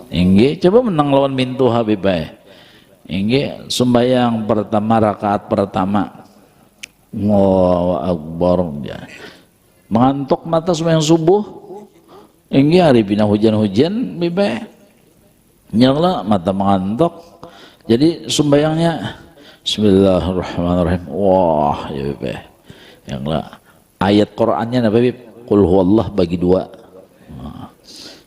Inggih, coba menang lawan mintu Habib bae. Inggih, sembahyang pertama rakaat pertama. Allahu Akbar ya. Mengantuk mata sembahyang subuh. Inggih hari pina hujan-hujan bibe. Nyala mata mengantuk. Jadi sembahyangnya Bismillahirrahmanirrahim. Wah, ya bibe. Yang lah ayat Qur'annya apa bib? Qul huwallah bagi dua.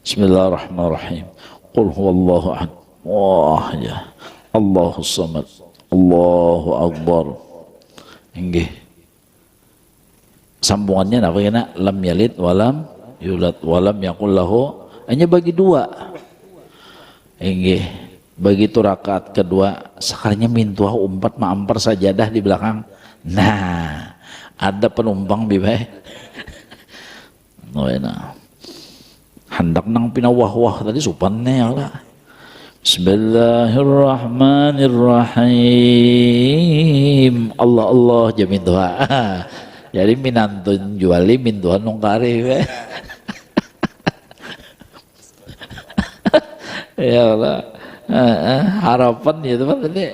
Bismillahirrahmanirrahim. Qul huwallahu ahad. Wah ya. Allahus samad. Allahu akbar. Inggih. Sambungannya apa kena? Lam yalid walam yulad walam yakul lahu. Hanya bagi dua. Inggih. Begitu rakaat kedua, sekalinya mintuah umpat ma'ampar sajadah di belakang. Nah, ada penumpang bibai. Nah, hendak nang pinawah-wah tadi supannya ya lah. Bismillahirrahmanirrahim. Allah Allah jamin doa. Jadi minantun juali mintuhan nungkari. Ya Allah. Harapan gitu kan tadi.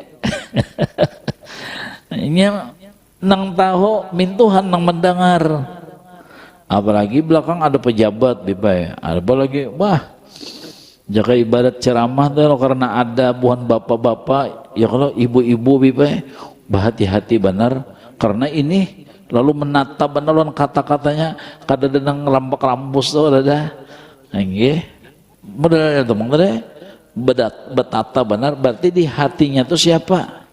Ini nang tahu mintuhan nang mendengar. Apalagi belakang ada pejabat bibai. Apalagi wah. Jika ibadat ceramah tuh karena ada buhan bapak-bapak, ya kalau ibu-ibu bibai berhati-hati benar karena ini lalu menata benar lawan kata-katanya kada denang rambak rambus tuh ada. Nggih. Modalnya tuh mangga betata benar berarti di hatinya tuh siapa?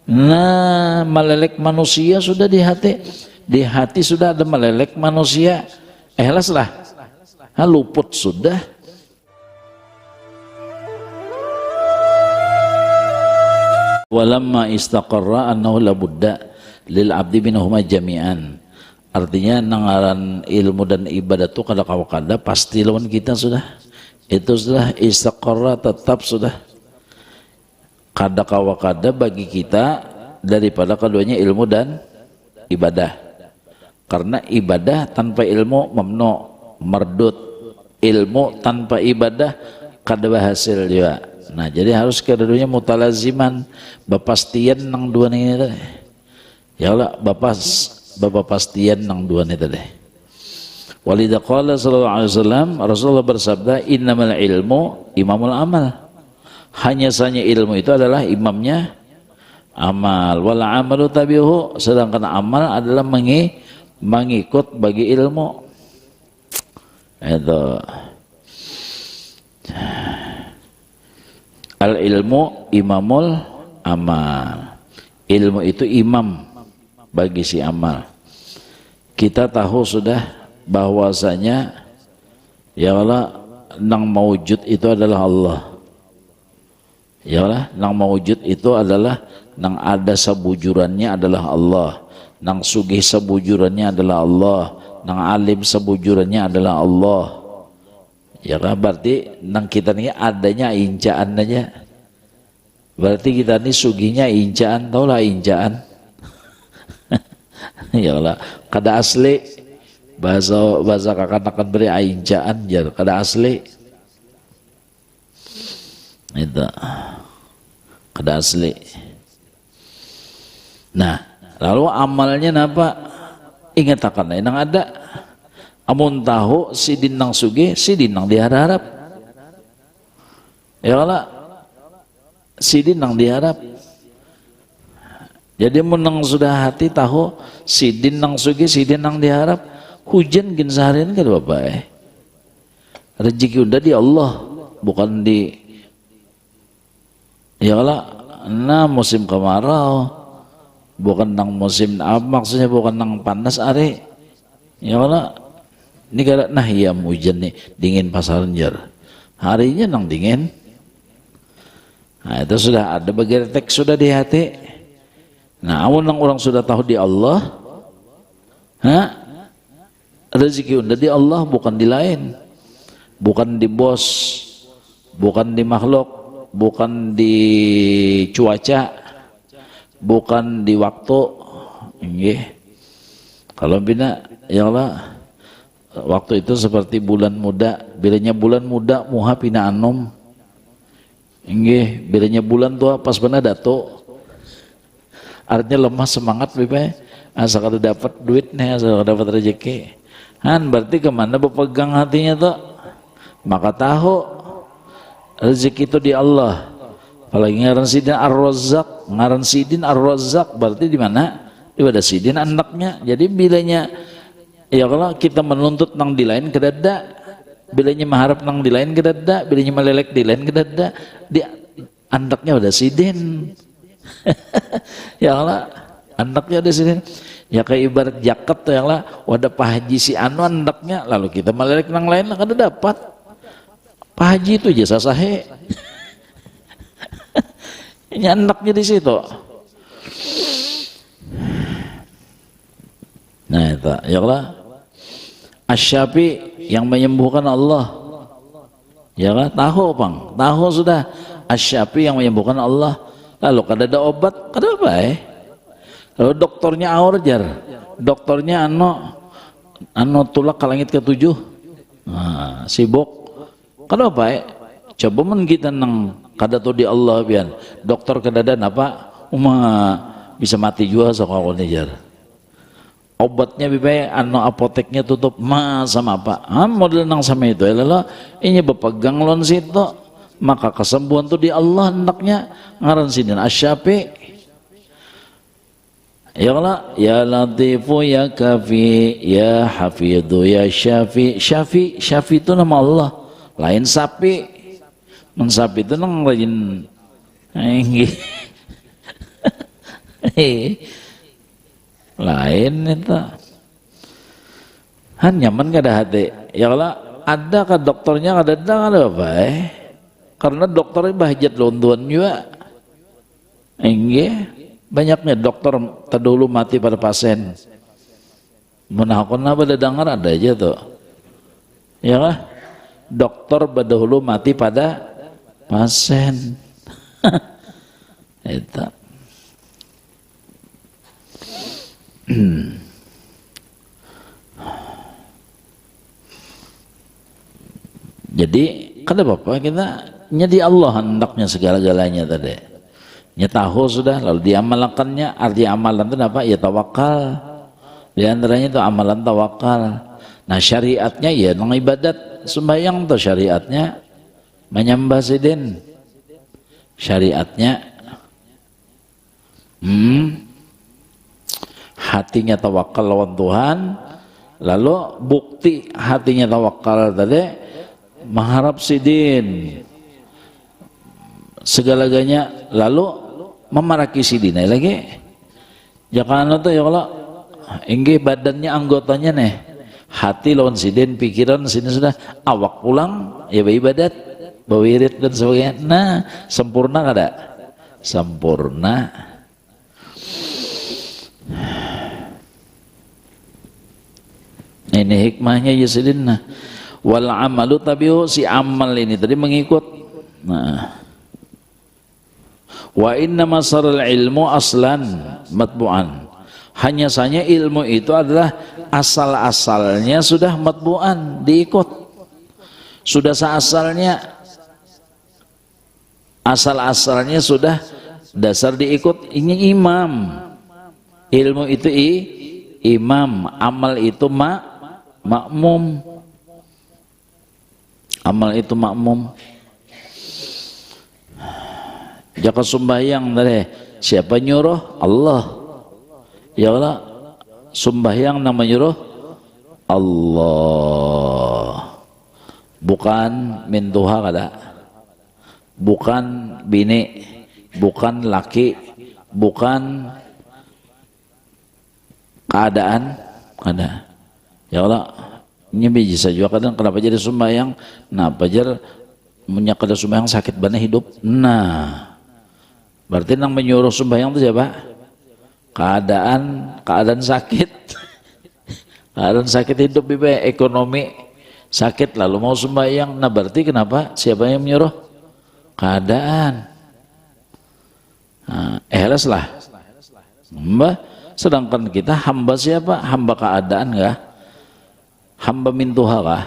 Nah, melelek manusia sudah di hati. Di hati sudah ada melelek manusia. Lah. Luput sudah. Walamma istaqarra annahu la budda lil abdi minhuma jami'an. Artinya nangaran ilmu dan ibadah itu kada pasti lawan kita sudah. Itu sudah istaqarra tetap sudah kada bagi kita daripada keduanya ilmu dan ibadah. Karena ibadah tanpa ilmu mamnu mardut, ilmu tanpa ibadah kada berhasil juga. Nah, jadi harus keduanya mutalaziman, bapastian nang dua ini tadi. Ya Allah, bapastian nang dua ini tadi. Walidha qala sallallahu alaihi wasallam, Rasulullah bersabda, innamal ilmu imamul amal. Hanya saja ilmu itu adalah imamnya amal. Wal amalu tabi'uhu, sedangkan amal adalah mengikut bagi ilmu. Itu. Al ilmu imamul amal. Ilmu itu imam bagi si amal. Kita tahu sudah bahwasanya ya Allah nang maujud itu adalah Allah. Ya Allah nang maujud itu adalah nang ada sebujurannya adalah Allah. Nang sugih sebujurannya adalah Allah. Nang alim sebujurannya adalah Allah. Ya kan berarti nang kita ini adanya incaan aja. Berarti kita ini sugihnya incaan, tau lah incaan. Ya Allah, kada asli bahasa kakak akan beri incaan jar, kada asli. Itu kada asli. Nah, lalu amalnya napa? Ingat akan nang ada. Amun tahu sidin nang suge, sidin nang diharap. Ya Allah, sidin nang diharap. Jadi menang sudah hati tahu sidin nang suge, sidin nang diharap. Hujan gin seharian kan bapak rezeki udah di Allah, bukan di. Ya Allah, nah musim kemarau, bukan nang musim maksudnya bukan nang panas are. Ya Allah. Ini kada nah ya hujan nih dingin pasaran jar. Harinya nang dingin. Nah, itu sudah ada bagian teks sudah di hati. Nah, amun nang orang sudah tahu di Allah, rezeki udah di Allah bukan di lain. Bukan di bos, bukan di makhluk, bukan di cuaca, bukan di waktu. Nggih. Kalau bina ya Allah waktu itu seperti bulan muda, bilanya bulan muda muha pina anom. Inggih, bilanya bulan tua pas benar dato. Artinya lemah semangat bibe. Asal kada dapat duitnya, asal kada dapat rezeki. Berarti kemana berpegang hatinya tuh? Maka tahu rezeki itu di Allah. Apalagi ngaran sidin Ar-Razzaq, ngaran sidin Ar-Razzaq berarti di mana? Di pada sidin anaknya. Jadi bilanya ya kalau kita menuntut nang di lain kedada, bilanya mengharap nang di lain kedada, bilanya melelek di lain kedada, di anaknya pada sidin. Ya Allah, anaknya ada sidin. Ya kayak ibarat jaket tuh yang lah, wadah Pak Haji si anu anaknya, lalu kita melelek nang lain lah kada dapat. Pak Haji itu jasa sahe. Ini anaknya di situ. Nah itu, ya Allah. Asy-Syafi yang menyembuhkan Allah. Ya kan? Tahu bang, tahu sudah. Asy-Syafi yang menyembuhkan Allah. Lalu kada ada obat, kada apa Lalu dokternya aurjar, dokternya anu tulak ke langit ke-7. Nah, sibuk. Kada apa Coba men kita nang kada tu di Allah bian. Dokter kedadan apa? Bisa mati juga soal jar. Obatnya bibe anu apoteknya tutup sama apa? Model nang sama itu. Lalu ini berpegang lon situ. Maka kesembuhan tu di Allah hendaknya ngaran sidin Asy-Syafi. Ya Allah, ya Latifu, ya Kafi, ya Hafidhu, ya Syafi. Syafi itu nama Allah. Lain sapi. Mensapi itu nang rajin. Lain itu. Nyaman kada hati. Ya Allah, ada ke dokternya kada ada apa Karena dokternya bahjat lontuan juga. Banyaknya dokter terdahulu mati pada pasien. Menakon apa ada dengar ada aja tuh. Ya lah. Dokter berdahulu mati pada pasien. Itu. Jadi kada apa-apa kita nyedi Allah hendaknya segala-galanya tadi. Tahu sudah lalu diamalkannya. Arti amalan itu apa? Ya tawakal. Di antaranya itu amalan tawakal. Nah syariatnya ya nang ibadat sembahyang tuh syariatnya menyembah sidin. Syariatnya hatinya tawakal lawan Tuhan. Lalu bukti hatinya tawakal tadi mengharap sidin segala-galanya, lalu memaraki sidin lagi. Jangan tuh ya Allah, inggih badannya anggotanya nih, hati lawan sidin, pikiran sini sudah, awak pulang ya beribadat, berwirid dan sebagainya. Nah, sempurna kada? Sempurna. Ini hikmahnya ya sidin. Nah, wal amalu tabiu, si amal ini tadi mengikut. Nah, wa inna masaral ilmu aslan matbu'an. Hanya saja ilmu itu adalah asal-asalnya sudah matbu'an, diikut. Sudah seasalnya, asal-asalnya sudah dasar diikut. Ini imam. Ilmu itu imam, amal itu makmum. Amal itu makmum. Jaka sembahyang tadi siapa nyuruh? Allah. Ya Allah, sembahyang nama nyuruh Allah. Bukan mintuha kada. Bukan bini, bukan laki, bukan keadaan kada. Ya Allah, ini bisa juga kadang kenapa jadi sembahyang? Nah, pajar punya kada sembahyang sakit bana hidup. Nah, berarti yang menyuruh sembahyang itu siapa? Keadaan sakit. Keadaan sakit hidup bibe, ekonomi sakit lalu mau sembahyang. Nah berarti kenapa? Siapa yang menyuruh? Keadaan. Nah, lah. Sedangkan kita hamba siapa? Hamba keadaan enggak? hamba mintuha kah?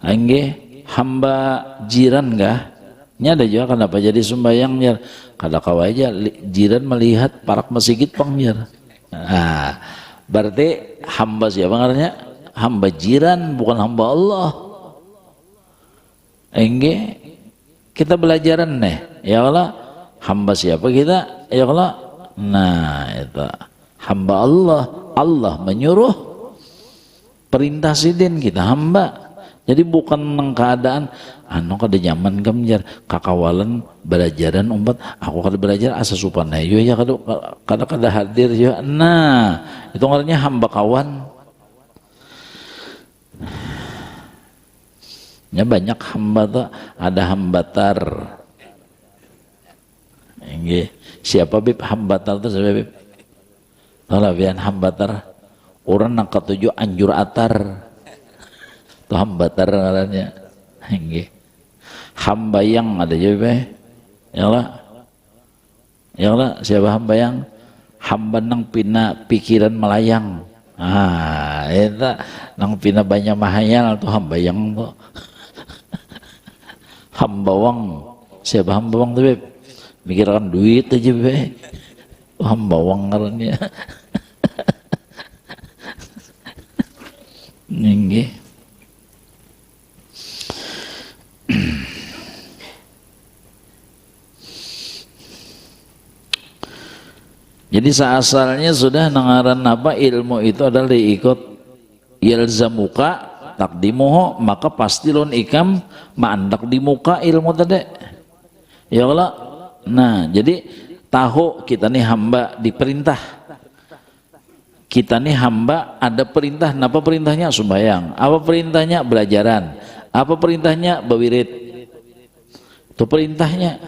Angge hamba jiran kah? Nya ada juga kenapa jadi sembahyang nya? Kada kawaja jiran melihat parak masjid pangmir. Nah, berarti hamba siapa ngarannya? Hamba jiran bukan hamba Allah. Angge kita belajaran nih. Ya Allah, hamba siapa kita? Ya Allah. Nah, itu hamba Allah. Allah menyuruh, perintah sidin kita hamba. Jadi bukan nang keadaan anu kada zaman kamjar kakawalan belajaran umpat aku kada belajar asa supan yo ya kada hadir yo. Nah, itu ngarannya hamba kawan. Ya banyak hamba tuh, ada hambatar. Nggih, siapa bib hambatar tuh siapa bib? Kalau bian hambatar orang nang ketujuh anjur atar. Tuh hambatar ngarannya. Nggih. Hambayang ada juga. Ya Allah. Ya Allah, siapa hambayang? Hamba nang pina pikiran melayang. Ah, eta nang pina banyak mahayal tuh hambayang tuh. Hambawang. Siapa hambawang tuh, Beb? Mikirkan duit aja, Beb. Hambawang ngarannya. Nggih. Jadi seasalnya sudah nangaran apa ilmu itu adalah diikut yalzamuka takdimuhu, maka pasti lon ikam mandak di muka ilmu tadi. Ya Allah. Nah, jadi tahu kita nih hamba diperintah. Kita nih hamba ada perintah. Apa perintahnya? Sembahyang. Apa perintahnya? Belajaran. Apa perintahnya? Bawirid. Itu perintahnya.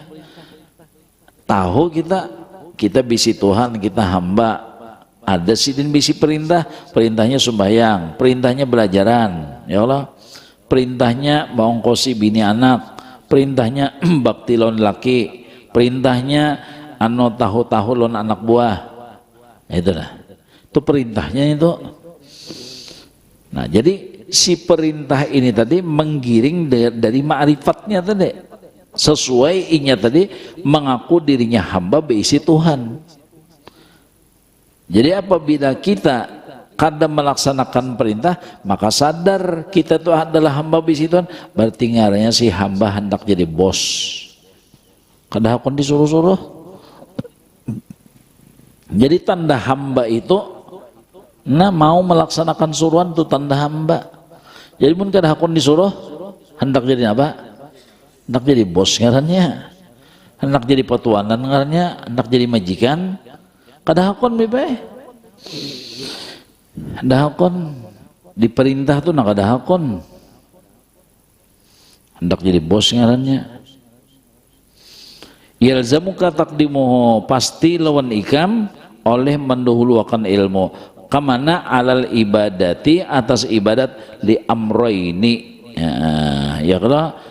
Tahu kita bisi Tuhan, kita hamba, ada sidin bisi perintah, perintahnya sembahyang, perintahnya belajaran, ya Allah, perintahnya mengongkosi bini anak, perintahnya bakti lon laki, perintahnya anu tahu-tahu lon anak buah, itu perintahnya itu. Nah, jadi si perintah ini tadi menggiring dari ma'rifatnya tadi. Sesuai inya tadi mengaku dirinya hamba beisi Tuhan. Jadi apabila kita kadang melaksanakan perintah, maka sadar kita itu adalah hamba beisi Tuhan, berarti ngarannya si hamba hendak jadi bos. Kada hakon disuruh-suruh. Jadi tanda hamba itu mau melaksanakan suruhan itu tanda hamba. Jadi pun kada hakon disuruh hendak jadi apa? Hendak jadi bos ngarannya, hendak jadi petuanan ngarannya, hendak jadi majikan, kada hakon bebe, kada hakon diperintah tuh nak kada hakon, hendak jadi bos ngarannya. Yalzamuka taqdimuhu, pasti lawan ikam oleh mendahulukan ilmu. Kamana alal ibadati, atas ibadat li amroini. Ya kalau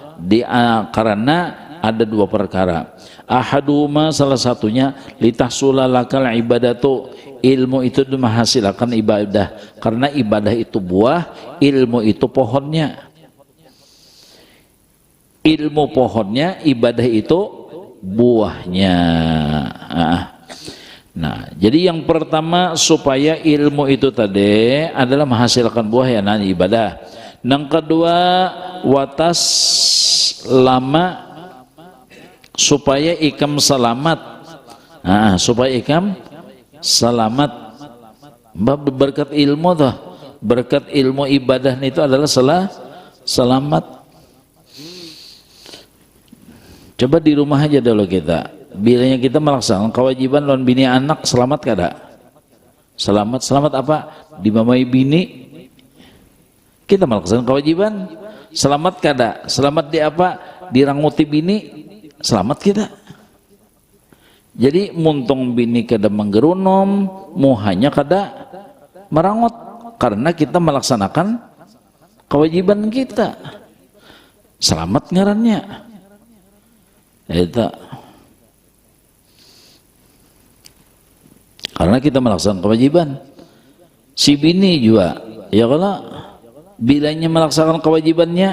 karena ada dua perkara. Ahaduma, salah satunya litahsulalakal ibadatu, ilmu itu menghasilkan ibadah, karena ibadah itu buah, ilmu itu pohonnya. Ilmu pohonnya, ibadah itu buahnya. Nah, jadi yang pertama supaya ilmu itu tadi adalah menghasilkan buah ya nanti ibadah. Yang kedua, watas lama supaya ikam selamat. Supaya ikam selamat. Berkat ilmu tuh, berkat ilmu ibadah itu adalah selamat. Coba di rumah aja dulu kita. Bilanya kita melaksanakan kewajiban lawan bini anak, selamat kada? Selamat. Selamat apa? Dimamai bini. Kita melaksanakan kewajiban, selamat kada? Selamat di apa? Diranguti bini, selamat kita. Jadi muntong bini kada menggerunom, muhanya kada merangut, karena kita melaksanakan kewajiban kita. Selamat ngarannya. Itu. Karena kita melaksanakan kewajiban. Si bini juga, ya kalau bilanya melaksanakan kewajibannya,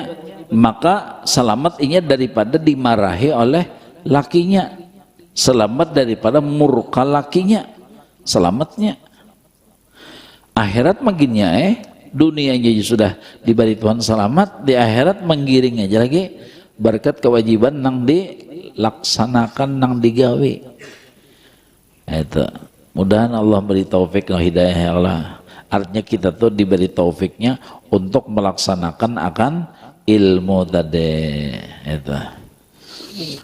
maka selamat inya daripada dimarahi oleh lakinya, selamat daripada murka lakinya, selamatnya. Akhirat maginnya dunianya sudah diberi Tuhan selamat, di akhirat menggiring aja lagi berkat kewajiban nang dilaksanakan nang digawe. Itu mudahan Allah beri taufik dan hidayah ya Allah. Artinya kita tuh diberi taufiknya untuk melaksanakan akan ilmu tadi. Itu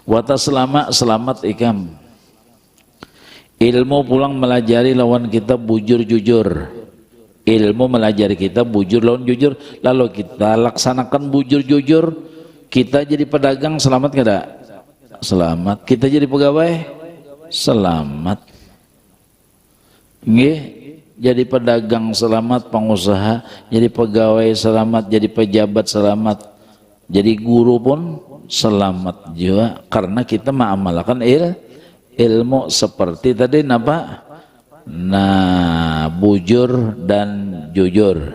wata selamat ikam ilmu pulang melajari lawan kita bujur jujur. Ilmu melajari kita bujur lawan jujur, lalu kita laksanakan bujur jujur, kita jadi pedagang selamat kada? Selamat. Kita jadi pegawai selamat. Nggih, jadi pedagang selamat, pengusaha jadi pegawai selamat, jadi pejabat selamat, jadi guru pun selamat juga, karena kita mengamalkan ilmu seperti tadi napa? Nah, bujur dan jujur,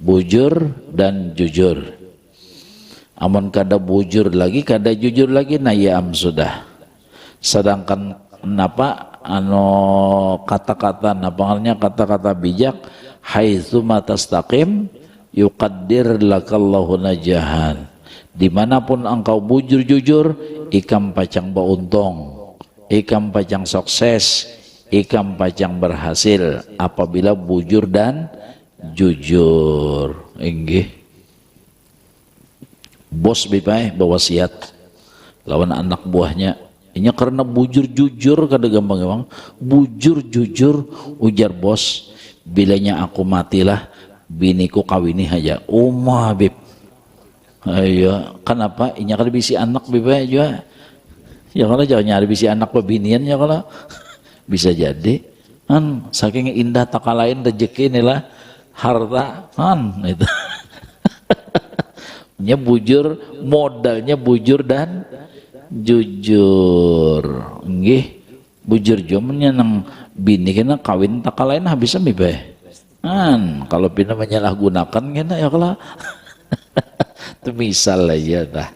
bujur dan jujur. Amun kada bujur lagi, kada jujur lagi, nah ya sudah. Sedangkan napa kata-kata napangalnya kata-kata bijak, haitsu matastaqim yuqaddir lakallahu najahan. Dimanapun engkau bujur jujur, ikam pacang bauntung, ikam pacang sukses, ikam pacang berhasil apabila bujur dan jujur. Inggih. Bos bipai bewasiat lawan anak buahnya. Ini karena bujur jujur kada gampang-gampang. Bujur jujur ujar bos, bilanya aku matilah biniku kawini aja. Umah bib. Ayo, kenapa? Ini kada bisi anak bipai juga. Ya kalau jangan nyari bisi anak pebinian ya kalau. Bisa jadi kan saking indah tak lain rezeki inilah harta kan itu. Nya bujur, modalnya bujur dan jujur. Nggih, bujur jomennya nang bini kena kawin tak lain habis mibe. Kan kalau pina menyalahgunakan kena ya kalau. Itu misal aja dah.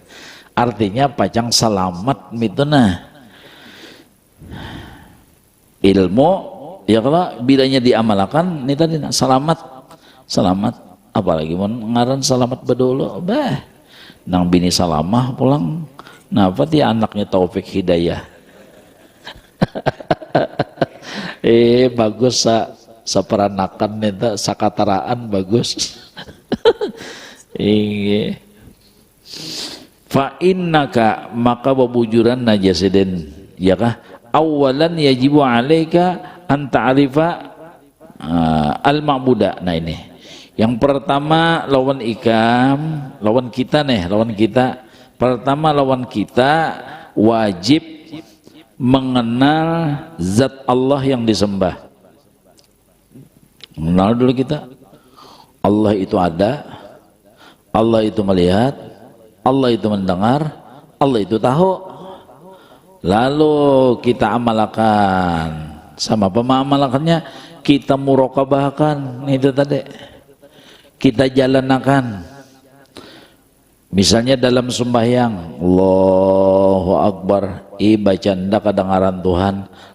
Artinya pacang selamat mituna. Ilmu ya kalau bilanya diamalkan ini tadi selamat apalagi mau ngaran selamat bedolo bah nang bini salamah pulang napa dia anaknya taufik hidayah. Bagus saperanakan neta sakataraan bagus. Fa innaka maka babujuran najasiden ya kah awalan yajibu alaika an ta'rifa al-ma'buda. Nah ini yang pertama lawan ikam, lawan kita nih, lawan kita pertama lawan kita wajib mengenal zat Allah yang disembah. Mengenal dulu kita Allah itu ada, Allah itu melihat, Allah itu mendengar, Allah itu tahu. Lalu kita amalkan, sama pemamalakannya kita muraqabahkan itu tadi, kita jalankan. Misalnya dalam sembahyang, Allahu Akbar, bacaan kedengaran Tuhan,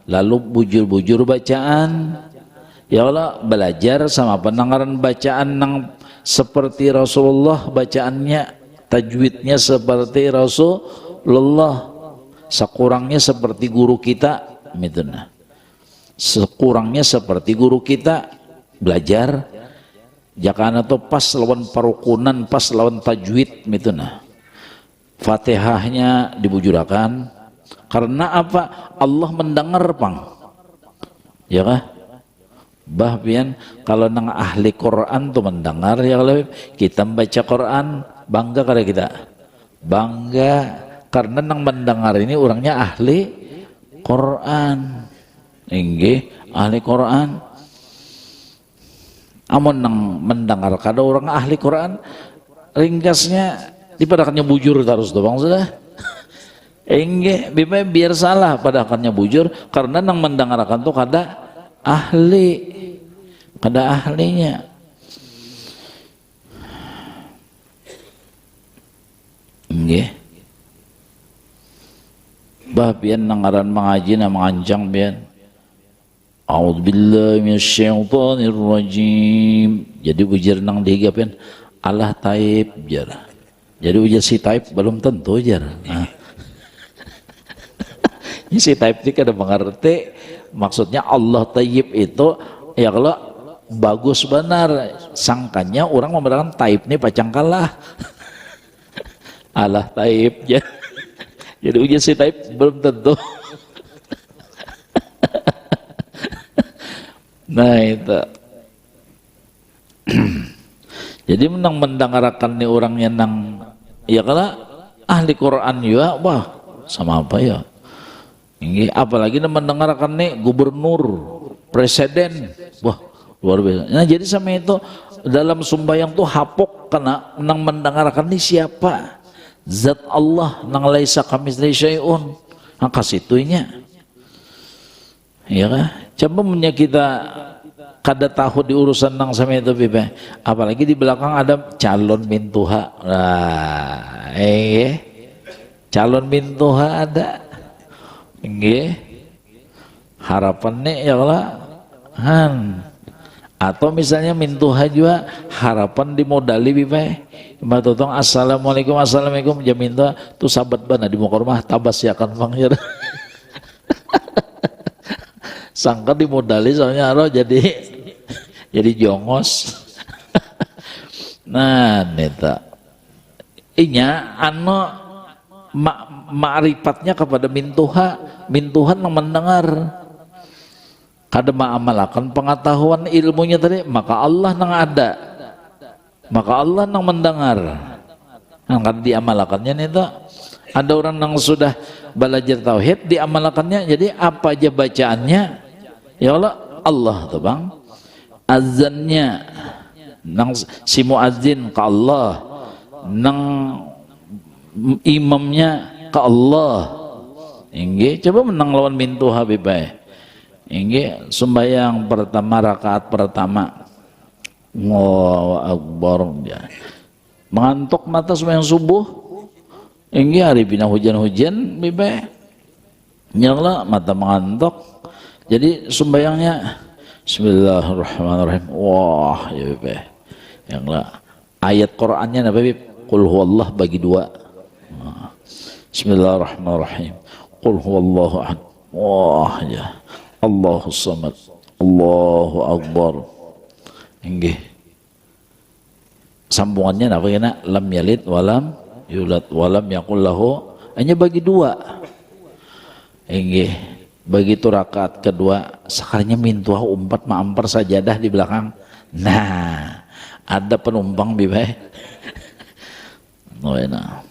lalu bujur-bujur bacaan. Ya Allah, belajar sama pendengaran bacaan yang seperti Rasulullah bacaannya, tajwidnya seperti Rasulullah. Sekurangnya seperti guru kita, mituna. Sekurangnya seperti guru kita belajar. Jakana tuh pas lawan parukunan, pas lawan tajwid, mituna. Fatihahnya dibujurakan. Karena apa? Allah mendengar pang. Ya kah? Bahkan kalau nang ahli Quran tuh mendengar ya kalau kita membaca Quran bangga kada kita? Bangga. Karena nang mendengar ini orangnya ahli Quran. Inggih, ahli Quran. Amun nang mendengar kada orang ahli Quran, ringkasnya dipadakannya bujur terus doang sudah. Inggih, biar salah padakannya bujur karena nang mendengarkan tuh kada ahlinya. nggih. Bah pian nangaran mengaji na mengancang pian. A'udzubillahi minasyaitonir rajim. Jadi ujar nang dihiga pian Allah taib jar. Jadi ujar si taib belum tentu jar. Nah. Ini si taib ini kada mengerti maksudnya Allah taib itu ya kalau bagus benar sangkanya orang memberangkan taib ini pacang kalah. Allah taib ya. Jadi ujian si taib belum tentu. Nah itu. Jadi menang mendengarkan nih orang yang nang ya kalau ahli Quran juga wah sama apa ya. Ini apalagi mendengarkan nih gubernur, presiden, wah luar biasa. Nah jadi sama itu dalam sembahyang tuh hapok karena menang mendengarkan nih siapa? Zat Allah nang laisa kamitslihi syai'un. Angka situnya. Ya kan? Coba punya kita kada tahu di urusan nang sama itu bibe. Apalagi di belakang ada calon mintuha. Nah, calon mintuha ada. Nggih. Harapannya ya Allah. Atau misalnya mintuha juga harapan dimodali bibe. Matutong assalamualaikum assalamualaikum jamin tuh tuh sahabat bana di muka rumah tabas ya kan panggil. Sangka dimodali soalnya roh jadi jongos. Nah neta inya ano ma'rifatnya kepada mintuhan yang mendengar kada ma'amalakan pengetahuan ilmunya tadi maka Allah nang ada maka Allah nang mendengar kan diamalakannya nih tuh ada orang yang sudah belajar tauhid diamalakannya jadi apa aja bacaannya ya Allah tuh bang azannya nang si muazzin ke Allah nang imamnya ke Allah inggih coba menang lawan mintu habibay inggih sembahyang pertama rakaat pertama Allahu Akbar ya. Mengantuk mata sembahyang subuh inggih hari bina hujan-hujan bibe nyala mata mengantuk jadi sembahyangnya Bismillahirrahmanirrahim wah ya bibe yang lah ayat Qur'annya apa bib qul huwallah bagi dua Bismillahirrahmanirrahim qul huwallahu ahad wah ya Allahus samad Allahu Akbar inggih sambungannya apa kena lam yalid walam yulad walam yakul lahu hanya bagi dua inggih begitu rakaat kedua sekalinya mintuah umpat ma'ampar sajadah di belakang nah ada penumpang bibai nah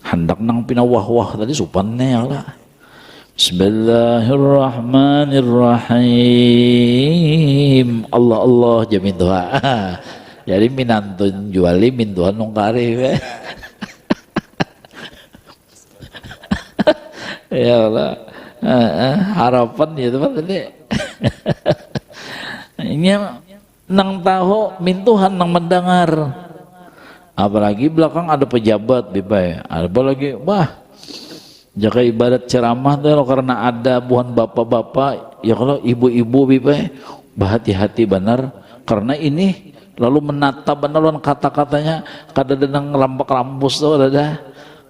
hendak nang pinawah-wah tadi supannya lah Bismillahirrahmanirrahim Allah Allah jamin doa jadi minantun juali mintuan nungkari ya Allah harapan gitu kan tadi ini nang tahu mintuhan nang mendengar apalagi belakang ada pejabat bibai apalagi wah jaga ibadat ceramah tuh karena ada buhan bapak-bapak ya kalau ibu-ibu bibai berhati-hati benar karena ini lalu menata benar kata-katanya kada denang rambak-rambus tuh ada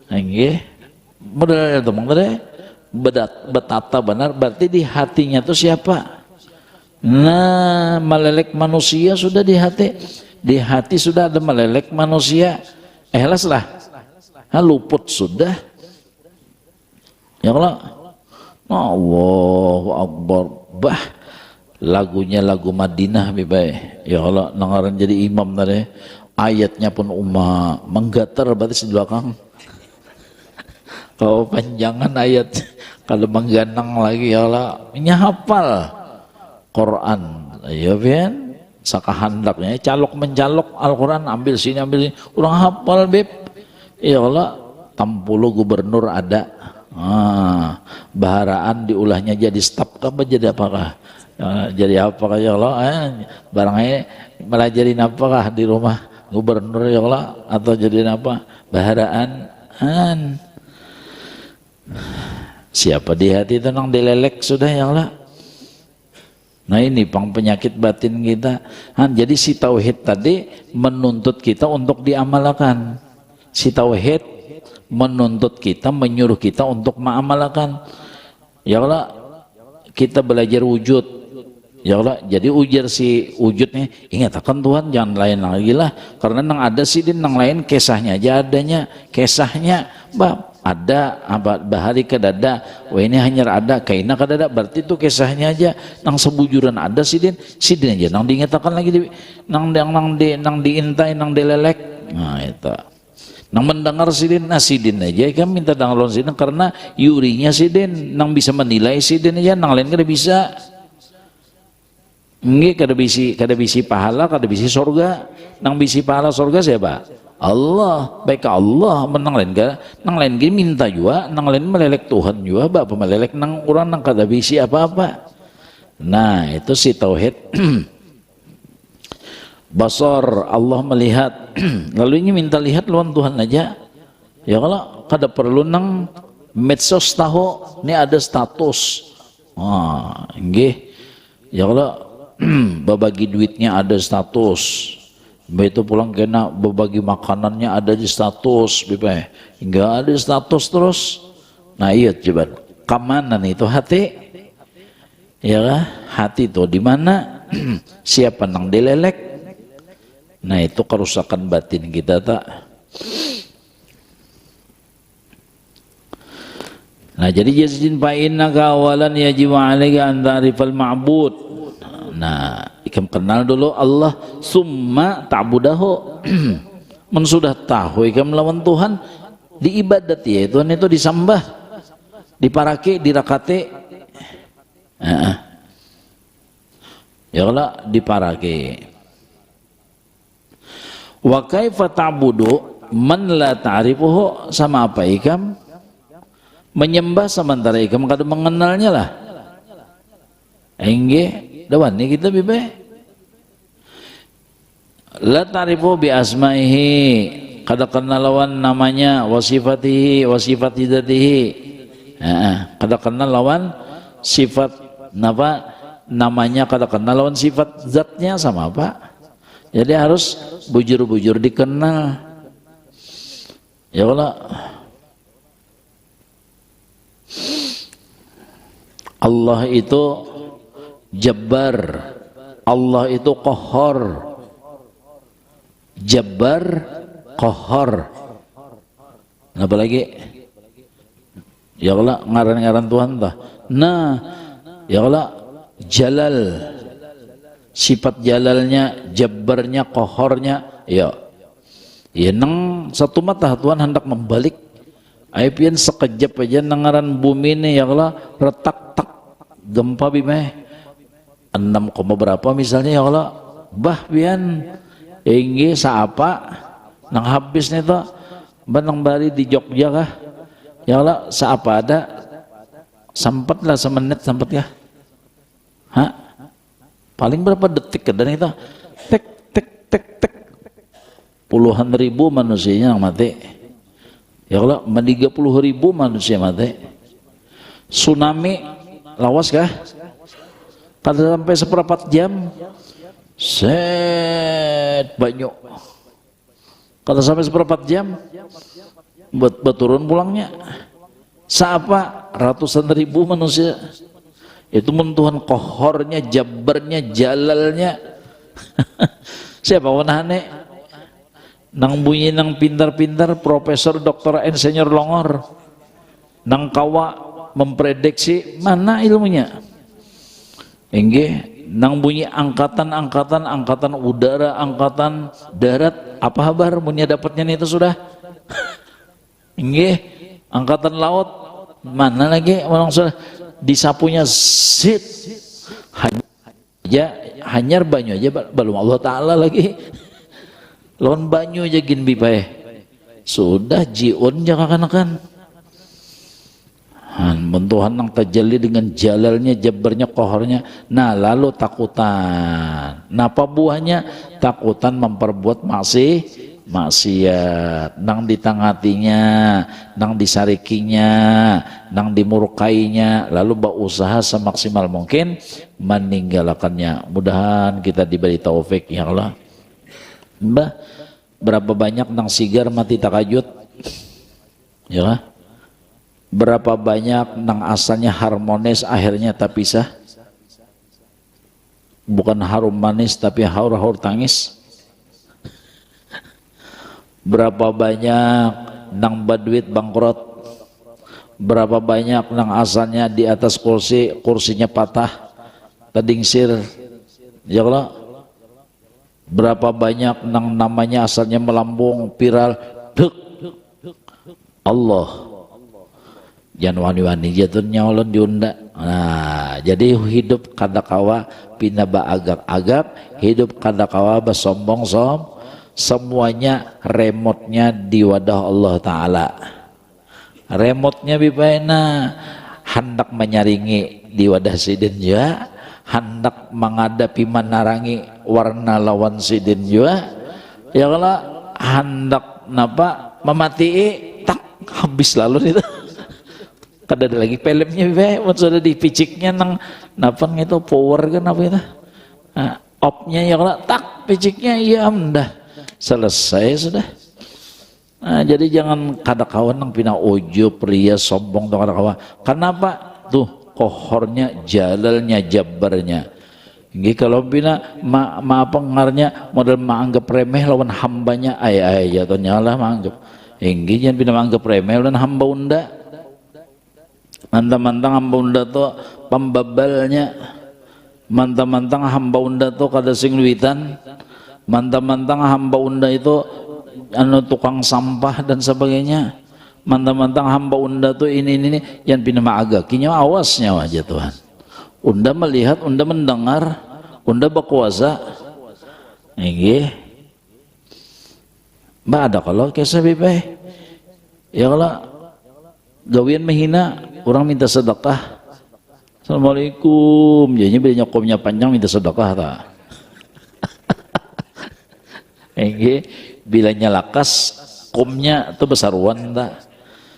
nggih modal itu mangga betata benar berarti di hatinya tuh siapa nah melelek manusia sudah di hati sudah ada melelek manusia ikhlas lah luput sudah ya Allah Allahu Akbar bah lagunya lagu Madinah bibai ya Allah nangaran jadi imam tadi ayatnya pun menggatar berarti di belakang kalau panjangan ayat kalau mengganang lagi ya Allah ini hafal Quran ya kan sakahandaknya calok mencalok Al-Quran ambil sini orang hafal beb ya Allah 60 gubernur ada baharaan diulahnya jadi staf apa jadi apakah jadi apakah ya Allah barangnya melajarin apakah di rumah gubernur ya Allah atau jadi apa baharaan siapa di hati itu nang dilelek sudah ya Allah. Nah ini penyakit batin kita. Jadi si tauhid tadi menuntut kita untuk diamalkan. Si tauhid menuntut kita, menyuruh kita untuk mengamalkan. Ya Allah, kita belajar wujud. Ya Allah, jadi ujar si wujudnya. Ingat akan Tuhan, jangan lain lagi lah. Karena nang ada sih din, nang lain kesahnya aja adanya. Kesahnya, ada bahari kedada, wah ini hanya ada kaina kedada, berarti itu kisahnya aja nang sebujuran ada sidin aja nang diingatakan lagi nang diintai nang dilelek. Nah itu nang mendengar sidin, nah sidin aja kan minta dangalon sidin karena yurinya sidin nang bisa menilai sidin aja, nang lain kada bisa. Nggih kada bisi pahala, kada bisi surga. Nang bisi pahala surga siapa? Allah, baik Allah menang lain ga, nang lain gini minta juga, nang lain melelek Tuhan juga, bapak melelek nang orang nang kada bisi apa-apa. Nah itu si tauhid. Basar, Allah melihat. Lalu ini minta lihat lawan Tuhan aja. Ya kalau kada perlu nang medsos tahu, ini ada status. Nggih. Ya kalau berbagi duitnya ada status. Begitu pulang kena berbagi makanannya ada di status, enggak ada status terus. Nah iya coba, kamanan itu hati, ya kan? Hati itu di mana? Siapa nang dilelek? Nah itu kerusakan batin kita tak. Nah jadi jazin fa'innaka awalan yajibu 'alaika an ta'rifal ma'bud. Nah, ikam kenal dulu Allah, summa ta'budahu. Men sudah tahu ikam melawan Tuhan, diibadat ya Tuhan itu disembah, diparake, dirakate. Ya Allah diparake. Wa kaifa ta'budu man la ta'rifuhu, sama apa ikam menyembah sementara ikam kada mengenalnya lah. Enggak dawan ni kita bibe la ta'rifu bi asma'ihi, kada kenal lawan namanya, wasifatihi wasifati dzatihi, kada kenal lawan sifat namanya, kada kenal lawan sifat zatnya, sama apa. Jadi harus bujur-bujur dikenal. Ya Allah, Allah itu Jabbar, Allah itu Qahhar. Jabbar, Qahhar. Apa lagi? Ya Allah, ngaran-ngaran Tuhan tah. Nah, ya Allah, Jalal. Sifat Jalalnya, Jabbarnya, Qahharnya, ya. Ya nang satu mata Tuhan hendak membalik. Aipian sekejap aja nangaran bumi ini ya Allah retak tak gempa bime. 6, berapa misalnya ya Allah, pian inggi saapa nang habis nih toh banang bari di Jogja kah ya Allah, saapa ada sempat lah semenit sempat kah, paling berapa detik ke dan itu tek tek tek tek puluhan ribu manusianya yang mati ya Allah, 30.000 manusia mati. Tsunami lawas kah? Kada sampai seperempat jam, set banyak. Kada sampai seperempat jam, turun pulangnya. Siapa? Ratusan ribu manusia. Itu mentuhan Qahharnya, Jabbarnya, Jalalnya. Siapa wanahane? Nang bunyi nang pintar-pintar, profesor, doktor, insinyur longor. Nang kawa memprediksi mana ilmunya? Enggak, nang bunyi angkatan udara, angkatan darat, apa kabar punya dapatnya itu sudah? Enggak, angkatan laut mana lagi orang sudah disapunya zit hanyar banyu aja belum Allah Ta'ala lagi lawan banyu aja gin bipae sudah jiun jangan kan Bentuhan nang tajalli dengan jalalnya, jabarnya, kohornya. Nah lalu takutan. Nah apa buahnya? Takutan memperbuat maksiat. Nang ditangatinya, nang disarikinya, nang dimurkainya. Lalu berusaha semaksimal mungkin meninggalkannya. Mudahan kita diberi taufik ya Allah. Mbah, berapa banyak nang sigar mati takajud? Ya kan? Berapa banyak nang asalnya harmonis akhirnya tak pisah? Bukan harum manis tapi haur-haur tangis. Berapa banyak nang baduit bangkrut? Berapa banyak nang asalnya di atas kursi, kursinya patah, tadingsir. Ya Allah. Berapa banyak nang namanya asalnya melambung, viral, dek. Allah. Jangan wani-wani jatuh nyolon diunda. Nah, jadi hidup kadakawa pinaba agak-agak, hidup kadakawa besombong semuanya remote-nya di wadah Allah Ta'ala. Remote-nya bibaina hendak menyaringi di wadah sidin juga, hendak menghadapi menarangi warna lawan sidin juga. Ya kalau hendak napa mematii tak habis lalu itu. Kada ada lagi filmnya sudah dipiciknya nang napan itu power kan apa itu opnya ya kalau tak piciknya ya dah selesai sudah. Nah, jadi jangan kada kawan nang pina ujub pria sombong tuh kada kawan. Kenapa tuh kohornya jalalnya jabarnya ini kalau pina apa ngarnya model menganggap remeh lawan hambanya ay jatuhnya lah menganggap ini jangan pina menganggap remeh lawan hamba unda. Mantang-mantang hamba unda tuh pembabalnya, mantang-mantang hamba unda tuh kada sing luitan, mantang-mantang hamba unda itu anu tukang sampah dan sebagainya, mantang-mantang hamba unda tuh ini yang pina maagakinya awasnya aja Tuhan. Unda melihat, unda mendengar, unda berkuasa. Nggih. Mbak ada kalau kisah bibeh. Ya kalau gawian menghina orang minta sedekah. Assalamualaikum. Jadinya bila nyokomnya panjang minta sedekah tak? Bila nyalakas komnya itu besaruan tak?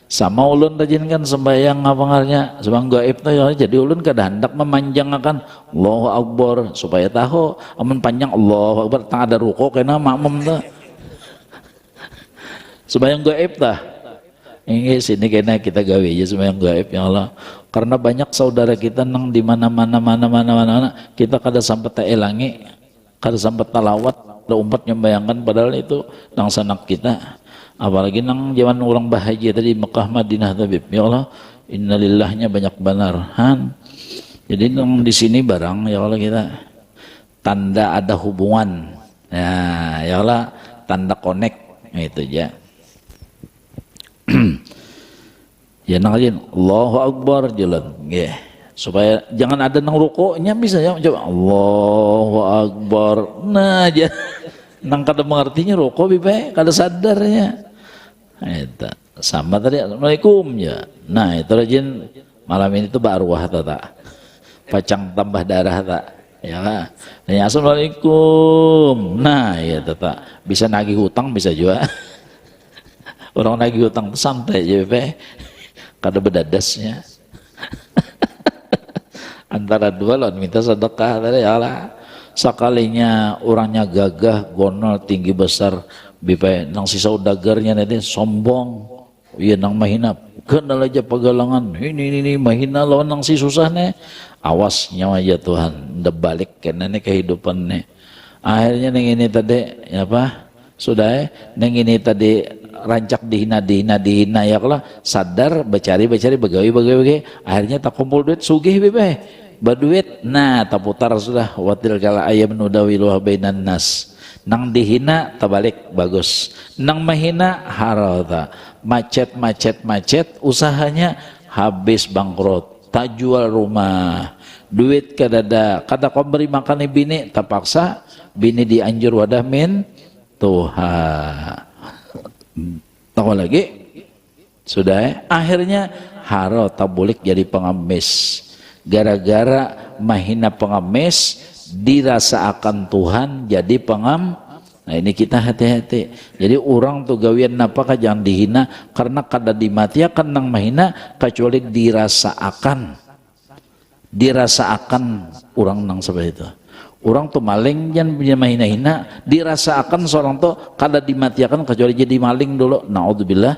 Sama ulun rajin kan sembahyang ngapangarnya sembahyang gaib tuh ya. Jadi ulun kada hendak memanjangkan Allahu Akbar supaya tahu amun panjang Allahu Akbar tak ada ruko kena makmum tuh. Sembahyang gaib tah. Ini sini kena kita gawe aja sembahyang gaib ya Allah. Karena banyak saudara kita nang di mana-mana kita kada sampai tak elangi, kada sampai talawat, ada umat membayangkan padahal itu nang sanak kita. Apalagi nang zaman orang bahagia tadi Mekah Madinah tabib. Ya Allah, innalillahnya banyak benar. Jadi nang di sini barang ya Allah kita tanda ada hubungan. Ya Allah tanda connect itu aja. Ya nangin Allahu Akbar jalan yeah. Supaya jangan ada nang rukuknya bisa ya coba Allahu Akbar nah aja nang kada mengertinya rukuk bibe kada sadarnya itu sama tadi Assalamualaikum ya nah itu rajin malam ini tuh berarwah tak pacang tambah darah tak ya kan nah, Assalamualaikum nah ya tak bisa nagih hutang bisa juga. Orang nagih hutang santai aja kada bedadasnya. Antara dua lawan minta sedekah tadi ya lah. Sekalinya orangnya gagah, gonol, tinggi besar, bipe nang si saudagarnya nanti sombong. Iya nang mahina, kenal aja pagalangan. Ini mahina lawan nang si susah nih. Awas nyawa aja Tuhan, ndak balik kena nih kehidupan nih. Akhirnya neng ini tadi apa? Sudah neng ini tadi rancak dihina ya kalau sadar bacari begawi akhirnya tak kumpul duit sugih bebe baduit nah tak putar sudah watil kala ayam nudawiluha bainan nas nang dihina tabalik bagus nang mahina harata macet usahanya habis bangkrut tak jual rumah duit kada kau beri makan bini tak paksa bini dianjur wadah min Tuhan tahu lagi sudah akhirnya haro tabulik jadi pengemis gara-gara mahina pengemis dirasa akan Tuhan jadi pengam. Nah ini kita hati-hati. Jadi orang tuh gawian napakah jangan dihina karena kada dimatiakan nang mahina kecuali dirasa akan orang nang seperti itu. Orang tuh maling jangan mahina-hina dirasa akan seorang tuh kada dimatiakan kecuali jadi maling dulu. Naudzubillah.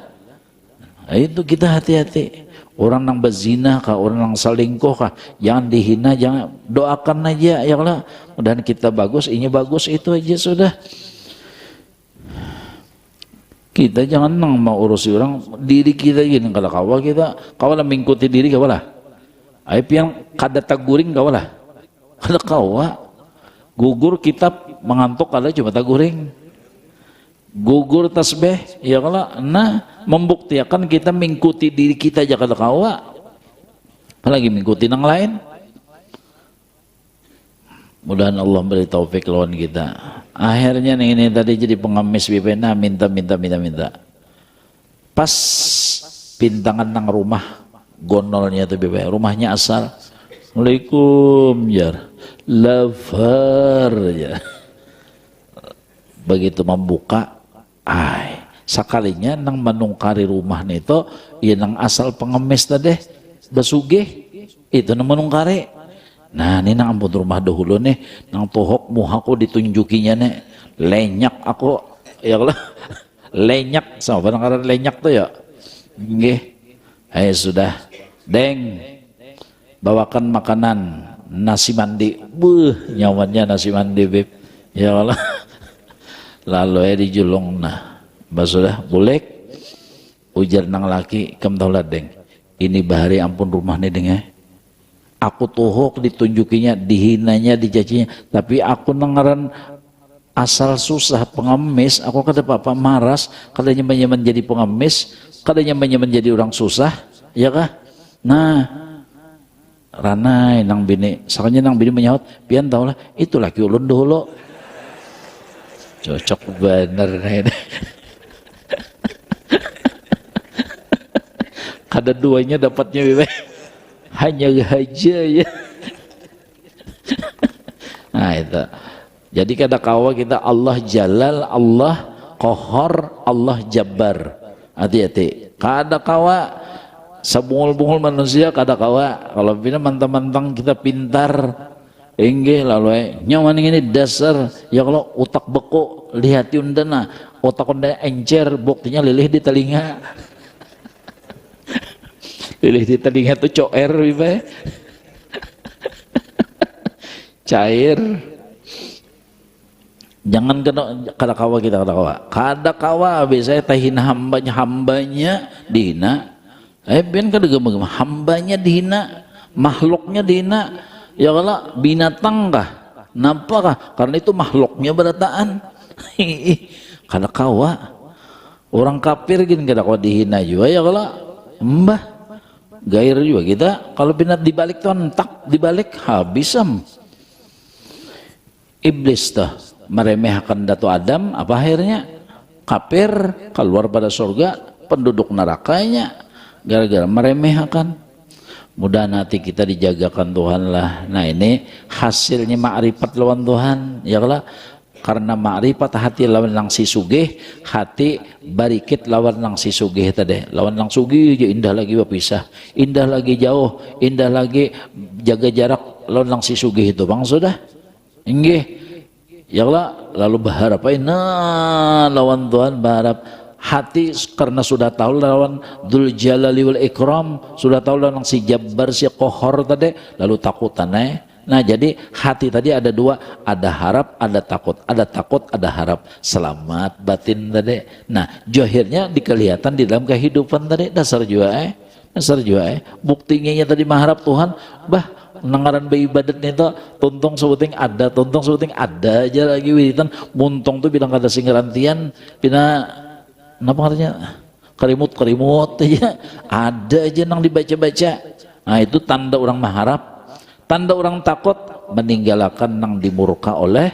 Nah, itu kita hati-hati. Orang nang berzina kah, orang nang selingkuh kah, jangan dihina, jangan, doakan aja ya Allah. Dan kita bagus, ini bagus, itu aja sudah. Kita jangan nang mau urusi orang, diri kita gini kalau kawalah mengikuti diri kawalah. Aib yang kada taguring kawalah. Kada kawa gugur kitab mengantuk kada cuma taguring. Gugur tasbih ya kalau nah membuktikan kita mengikuti diri kita aja kada kawa apalagi mengikuti yang lain. Mudahan Allah beri taufik lawan kita. Akhirnya ini tadi jadi pengemis bipena minta pas pintangan nang rumah gonolnya tuh bipena rumahnya asal Assalamualaikum jar lover ya begitu membuka sakalinya nang menungkari rumah nito ya nang asal pengemis tadi basugih itu nang menungkari. Nah ini nang ampun rumah dahulu nih nang tohok muhaku ditunjukinya nih lenyak aku ya Allah lenyak sama barang lenyak tuh ya nggih. Ayo sudah deng bawakan makanan nasi mandi nyamannya nasi mandi beb ya Allah. Lalu dijulung nah sudah boleh ujar nang laki kem tau ladeng ini bahari ampun rumah nih deng aku tohok ditunjukinya dihinanya dicacinya tapi aku nengaran asal susah pengemis aku kata papa maras katanya nyaman jadi pengemis katanya nyaman jadi orang susah ya kah. Nah ranai nang bini sakanya nang bini menyaut pian tau lah itu laki ulun dulu cocok bener ini. Kada duanya dapatnya bebe. Hanya aja ya. Nah itu. Jadi kada kawa kita Allah Jalal, Allah Qahar, Allah Jabbar. Hati-hati. Kada kawa sebungul-bungul manusia kada kawa. Kalau bina mantang-mantang kita pintar enggih lalu nyaman ini dasar ya kalau otak beku lihati undana otak undana encer buktinya lilih di telinga lilih di telinga tuh coer biba cair. Jangan kada kawa kita kada kawa biasanya tahina hambanya dihina ben kada gemeng hambanya dihina makhluknya dihina. Ya kalau binatang kah? Napa kah? Karena itu makhluknya berataan. Kada kawa. Orang kafir gini kada kawa dihina juga ya kalau mbah gair juga kita kalau binat dibalik tuh entak dibalik habisam. Iblis tuh meremehkan Datu Adam apa akhirnya kafir keluar pada surga penduduk nerakanya gara-gara meremehkan. Mudah nanti kita dijagakan Tuhan lah. Nah ini hasilnya ma'rifat lawan Tuhan ya lah karena ma'rifat hati lawan lang si sugih hati barikit lawan lang si sugih tadi lawan lang sugih aja indah lagi berpisah indah lagi jauh indah lagi jaga jarak lawan lang si sugih itu bang sudah inggih ya lah lalu berharap nah lawan Tuhan berharap hati karena sudah tahu lawan Dzul Jalali wal Ikram sudah tahu lawan si Jabbar si Qahar tadi lalu takutan nah jadi hati tadi ada dua ada harap ada takut ada harap selamat batin tadi. Nah johirnya dikelihatan di dalam kehidupan tadi dasar juga buktinya tadi mengharap Tuhan bah nangaran beribadat itu tuntung sebuting ada aja lagi wiritan muntung tuh bilang kada singgarantian pina kenapa artinya karimut aja ada aja nang dibaca-baca. Nah itu tanda orang mengharap tanda orang takut meninggalkan nang dimurka oleh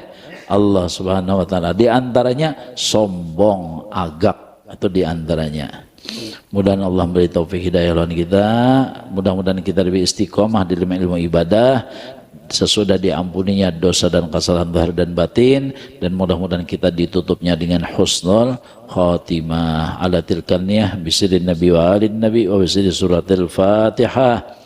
Allah Subhanahu wa taala. Di antaranya sombong agak itu di antaranya. Mudah-mudahan Allah beri taufik hidayah lawan kita. Mudah-mudahan kita lebih istiqomah di dalam ilmu ibadah, sesudah diampuninya dosa dan kesalahan zahir dan batin, dan mudah-mudahan kita ditutupnya dengan husnul khatimah. Ala tilkan niyah bisirin nabi wa alin nabi wa bisiri suratil fatihah.